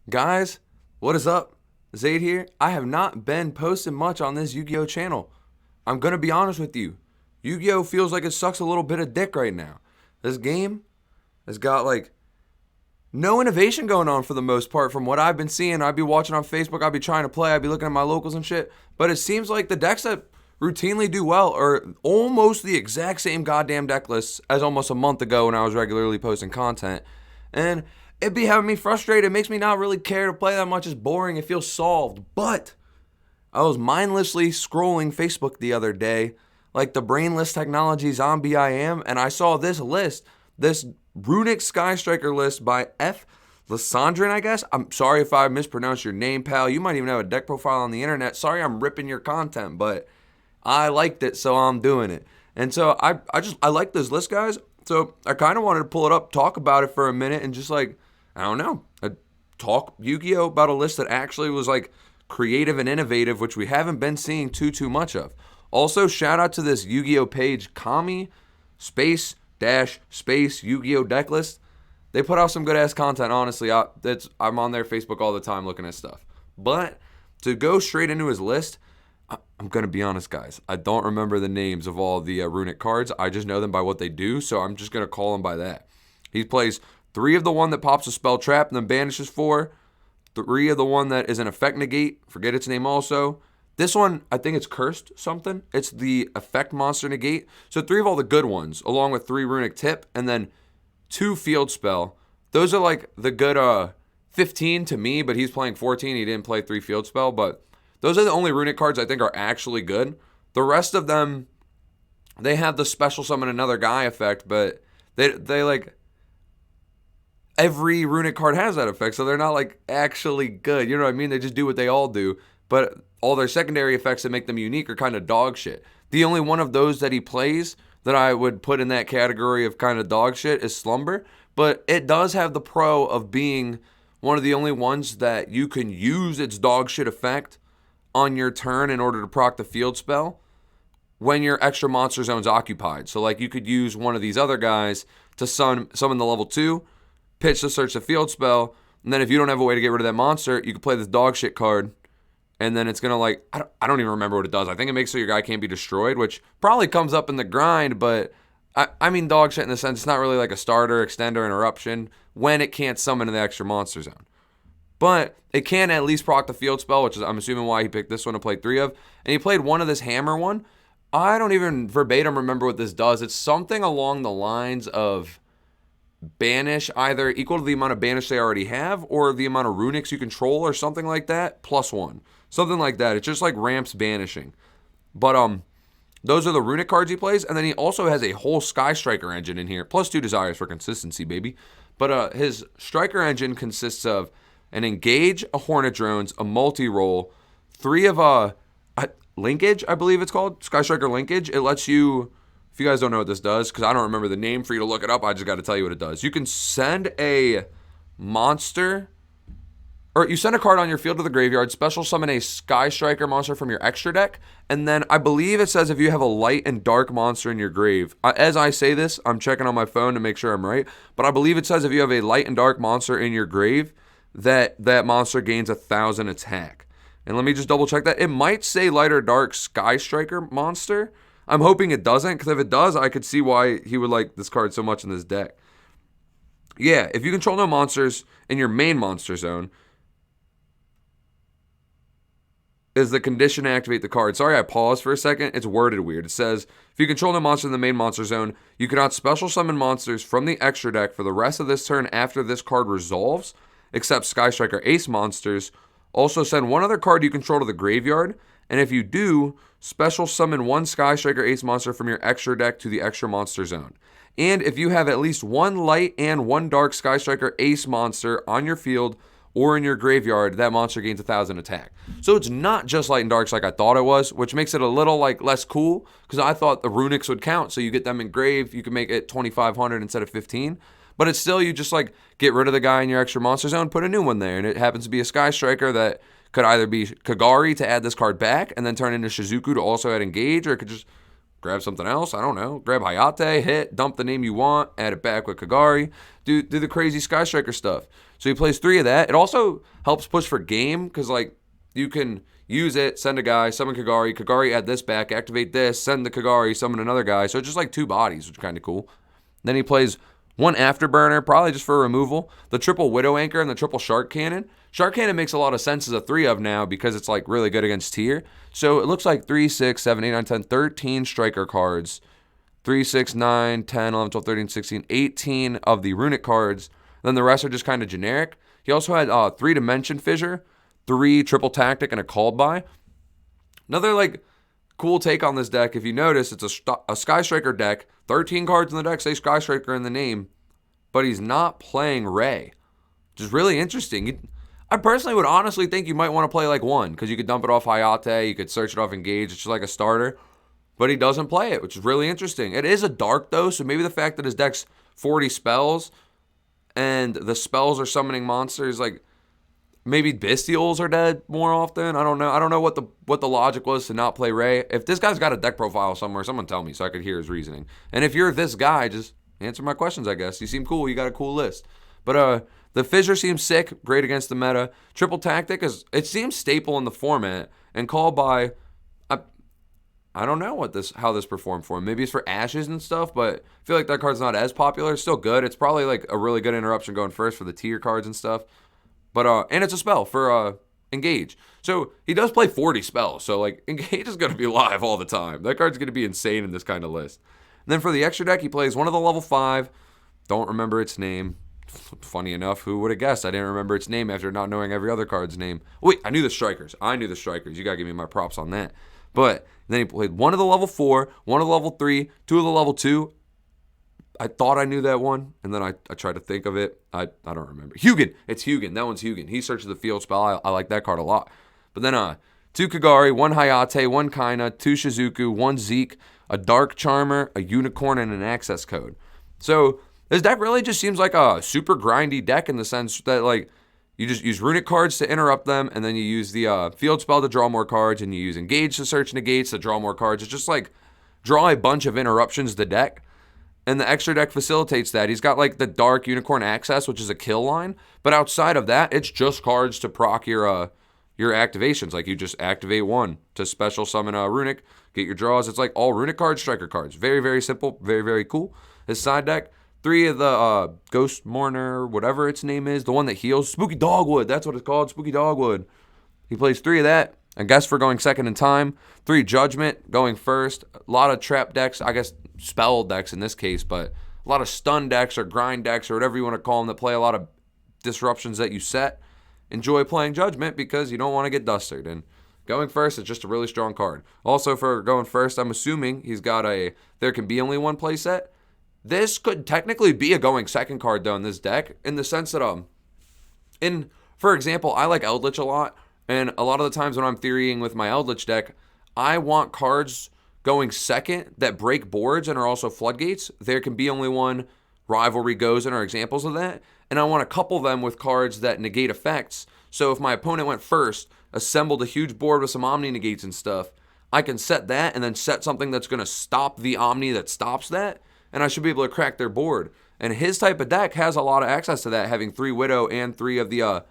Guys, what is up? Zayd here. I have not been posting much on this Yu-Gi-Oh channel. I'm gonna be honest with you. Yu-Gi-Oh feels like it sucks a little bit of dick right now. This game has got like no innovation going on for the most part from what I've been seeing. I'd be watching on Facebook, I'd be trying to play, I'd be looking at my locals and shit. But it seems like the decks that routinely do well are almost the exact same goddamn deck lists as almost a month ago when I was regularly posting content. And it'd be having me frustrated. It makes me not really care to play that much. It's boring. It feels solved. But I was mindlessly scrolling Facebook the other day, like the brainless technology zombie I am, and I saw this list, this Runick Sky Striker list by F. Lysandrin, I guess. I'm sorry if I mispronounced your name, pal. You might even have a deck profile on the internet. Sorry I'm ripping your content, but I liked it, so I'm doing it. And so I like this list, guys. So I kind of wanted to pull it up, talk about it for a minute, and just like, I don't know, talk Yu-Gi-Oh about a list that actually was like creative and innovative, which we haven't been seeing too much of. Also, shout out to this Yu-Gi-Oh page, Kami space dash space Yu-Gi-Oh Decklist. They put out some good ass content. Honestly, I'm on their Facebook all the time looking at stuff. But to go straight into his list, I'm gonna be honest, guys. I don't remember the names of all the Runick cards. I just know them by what they do, so I'm just gonna call them by that. He plays 3 of the one that pops a spell trap and then banishes 4. 3 of the one that is an effect negate. Forget its name also. This one, I think it's cursed something. It's the effect monster negate. So 3 of all the good ones, along with 3 runic tip, and then 2 field spell. Those are like the good 15 to me, but he's playing 14. He didn't play 3 field spell, but those are the only runic cards I think are actually good. The rest of them, they have the special summon another guy effect, but they like every runic card has that effect, so they're not like actually good. You know what I mean? They just do what they all do, but all their secondary effects that make them unique are kind of dog shit. The only one of those that he plays that I would put in that category of kind of dog shit is Slumber, but it does have the pro of being one of the only ones that you can use its dog shit effect on your turn in order to proc the field spell when your extra monster zone's occupied. So like you could use one of these other guys to summon the level 2, pitch to search the field spell, and then if you don't have a way to get rid of that monster, you can play this dog shit card, and then it's gonna like, I don't even remember what it does. I think it makes so your guy can't be destroyed, which probably comes up in the grind, but I mean dog shit in the sense it's not really like a starter, extender, interruption when it can't summon in the extra monster zone. But it can at least proc the field spell, which is I'm assuming why he picked this one to play 3 of. And he played one of this hammer one. I don't even verbatim remember what this does. It's something along the lines of banish either equal to the amount of banish they already have or the amount of runics you control or something like that, +1. Something like that. It just like ramps banishing. But those are the runic cards he plays, and then he also has a whole Sky Striker engine in here, +2 desires for consistency, baby. But his Striker engine consists of an engage, a Hornet Drones, a multi-roll, 3 of a linkage, I believe it's called, Sky Striker linkage. It lets you, if you guys don't know what this does, because I don't remember the name for you to look it up, I just got to tell you what it does. You can send a monster, or you send a card on your field to the graveyard, special summon a Sky Striker monster from your extra deck, and then I believe it says if you have a light and dark monster in your grave. As I say this, I'm checking on my phone to make sure I'm right, but I believe it says if you have a light and dark monster in your grave, that monster gains 1,000 attack. And let me just double check that. It might say light or dark Sky Striker monster. I'm hoping it doesn't, because if it does, I could see why he would like this card so much in this deck. Yeah, if you control no monsters in your main monster zone, is the condition to activate the card. Sorry, I paused for a second. It's worded weird. It says, if you control no monster in the main monster zone, you cannot special summon monsters from the extra deck for the rest of this turn after this card resolves, except Sky Striker Ace monsters. Also send one other card you control to the graveyard, and if you do, special summon 1 Sky Striker Ace monster from your extra deck to the extra monster zone. And if you have at least 1 light and 1 dark Sky Striker Ace monster on your field or in your graveyard, that monster gains 1,000 attack. So it's not just light and darks like I thought it was, which makes it a little like less cool, because I thought the runics would count, so you get them in grave, you can make it 2,500 instead of 15. But it's still, you just like get rid of the guy in your extra monster zone, put a new one there, and it happens to be a Sky Striker that could either be Kagari to add this card back and then turn into Shizuku to also add engage, or it could just grab something else. I don't know. Grab Hayate, hit, dump the name you want, add it back with Kagari, do the crazy Sky Striker stuff. So he plays 3 of that. It also helps push for game because, like, you can use it, send a guy, summon Kagari, add this back, activate this, send the Kagari, summon another guy. So it's just like 2 bodies, which is kind of cool. Then he plays 1 Afterburner, probably just for removal. The triple Widow Anchor and the triple Shark Cannon. Shark Cannon makes a lot of sense as a 3 of now because it's like really good against tier. So it looks like 3, 6, 7, 8, 9, 10, 13 striker cards. 3, 6, 9, 10, 11, 12, 13, 16, 18 of the Runick cards. Then the rest are just kind of generic. He also had 3 Dimension Fissure, 3 Triple Tactic, and a Called By. Another like cool take on this deck, if you notice, it's a Sky Striker deck. 13 cards in the deck say Sky Striker in the name, but he's not playing Ray, which is really interesting. I personally would honestly think you might want to play like 1 because you could dump it off Hayate, you could search it off Engage, it's just like a starter. But he doesn't play it, which is really interesting. It is a dark, though, so maybe the fact that his deck's 40 spells and the spells are summoning monsters, like maybe Bestials are dead more often. I don't know. I don't know what the logic was to not play Ray. If this guy's got a deck profile somewhere, someone tell me so I could hear his reasoning. And if you're this guy, just answer my questions, I guess. You seem cool. You got a cool list. But the Fissure seems sick, great against the meta. Triple Tactic it seems staple in the format. And Called By, I don't know how this performed for him. Maybe it's for Ashes and stuff, but I feel like that card's not as popular. It's still good. It's probably like a really good interruption going first for the tier cards and stuff. But and it's a spell for Engage. So he does play 40 spells. So like Engage is going to be live all the time. That card's going to be insane in this kind of list. And then for the extra deck, he plays 1 of the level 5. Don't remember its name. Funny enough, who would have guessed I didn't remember its name after not knowing every other card's name. Wait, I knew the Strikers. You got to give me my props on that. But then he played 1 of the level 4, 1 of the level 3, 2 of the level 2. I thought I knew that one, and then I tried to think of it. I don't remember. Hugin. It's Hugin. That one's Hugin. He searches the field spell. I like that card a lot. But then 2 Kagari, 1 Hayate, 1 Kaina, 2 Shizuku, 1 Zeke, a Dark Charmer, a Unicorn, and an Access Code. So this deck really just seems like a super grindy deck in the sense that like you just use Runick cards to interrupt them, and then you use the field spell to draw more cards, and you use Engage to search negates to draw more cards. It's just like draw a bunch of interruptions to deck, and the extra deck facilitates that. He's got like the Dark Unicorn Access, which is a kill line, but outside of that, it's just cards to proc your activations. Like you just activate 1 to special summon Runick, get your draws. It's like all Runick cards, striker cards. Very, very simple, very, very cool. His side deck, 3 of the Ghost Mourner, whatever its name is, the one that heals. Spooky Dogwood, that's what it's called, Spooky Dogwood. He plays 3 of that, I guess for going second in time. 3 Judgment going first. A lot of trap decks, I guess spell decks in this case, but a lot of stun decks or grind decks or whatever you want to call them that play a lot of disruptions that you set. Enjoy playing Judgment because you don't want to get dusted. And going first is just a really strong card. Also for going first, I'm assuming he's got a there can be only one playset. This could technically be a going second card, though, in this deck, in the sense that, for example, I like Eldritch a lot, and a lot of the times when I'm theorying with my Eldritch deck, I want cards going second that break boards and are also floodgates. There can be only one, Rivalry Goes in are examples of that, and I want to couple them with cards that negate effects. So if my opponent went first, assembled a huge board with some Omni negates and stuff, I can set that and then set something that's going to stop the Omni that stops that, and I should be able to crack their board. And his type of deck has a lot of access to that, having 3 Widow and 3 of the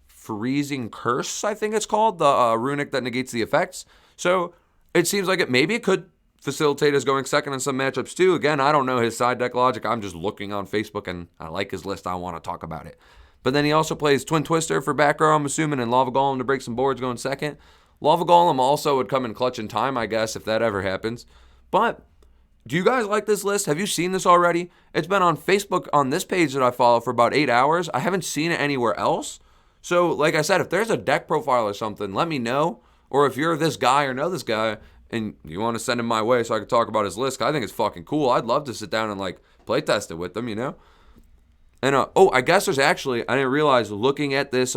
Freezing Curse, I think it's called, the Runick that negates the effects. So it seems like maybe it could facilitate us going second in some matchups too. Again, I don't know his side deck logic. I'm just looking on Facebook, and I like his list. I want to talk about it. But then he also plays Twin Twister for back row, I'm assuming, and Lava Golem to break some boards going second. Lava Golem also would come in clutch in time, I guess, if that ever happens. But do you guys like this list? Have you seen this already? It's been on Facebook on this page that I follow for about 8 hours. I haven't seen it anywhere else. So, like I said, if there's a deck profile or something, let me know. Or if you're this guy or know this guy and you want to send him my way so I can talk about his list, 'cause I think it's fucking cool. I'd love to sit down and like play test it with them, you know? And I guess there's actually, I didn't realize, looking at this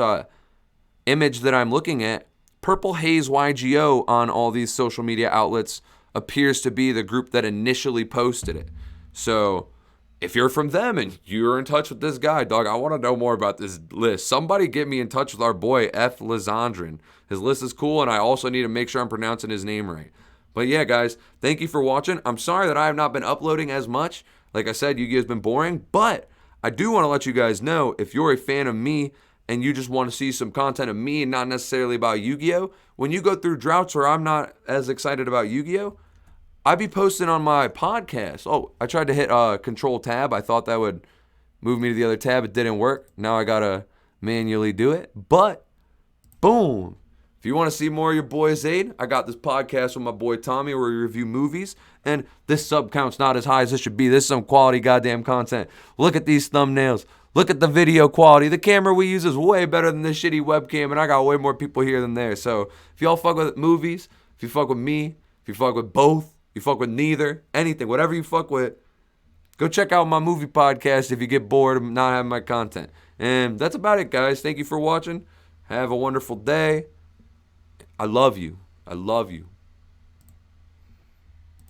image that I'm looking at, Purple Haze YGO on all these social media outlets appears to be the group that initially posted it. So if you're from them and you're in touch with this guy, dog, I want to know more about this list. Somebody get me in touch with our boy F. Lizandrin. His list is cool, and I also need to make sure I'm pronouncing his name right. But yeah, guys, thank you for watching. I'm sorry that I have not been uploading as much. Like I said, Yu-Gi-Oh's been boring, but I do want to let you guys know, if you're a fan of me and you just want to see some content of me and not necessarily about Yu-Gi-Oh, when you go through droughts where I'm not as excited about Yu-Gi-Oh, I be posting on my podcast. Oh, I tried to hit Control Tab. I thought that would move me to the other tab. It didn't work. Now I gotta manually do it. But boom. If you want to see more of your boy Zayd, I got this podcast with my boy Tommy where we review movies. And this sub count's not as high as it should be. This is some quality goddamn content. Look at these thumbnails. Look at the video quality. The camera we use is way better than this shitty webcam, and I got way more people here than there. So if y'all fuck with movies, if you fuck with me, if you fuck with both, you fuck with neither, anything, whatever you fuck with, go check out my movie podcast if you get bored of not having my content. And that's about it, guys. Thank you for watching. Have a wonderful day. I love you. I love you.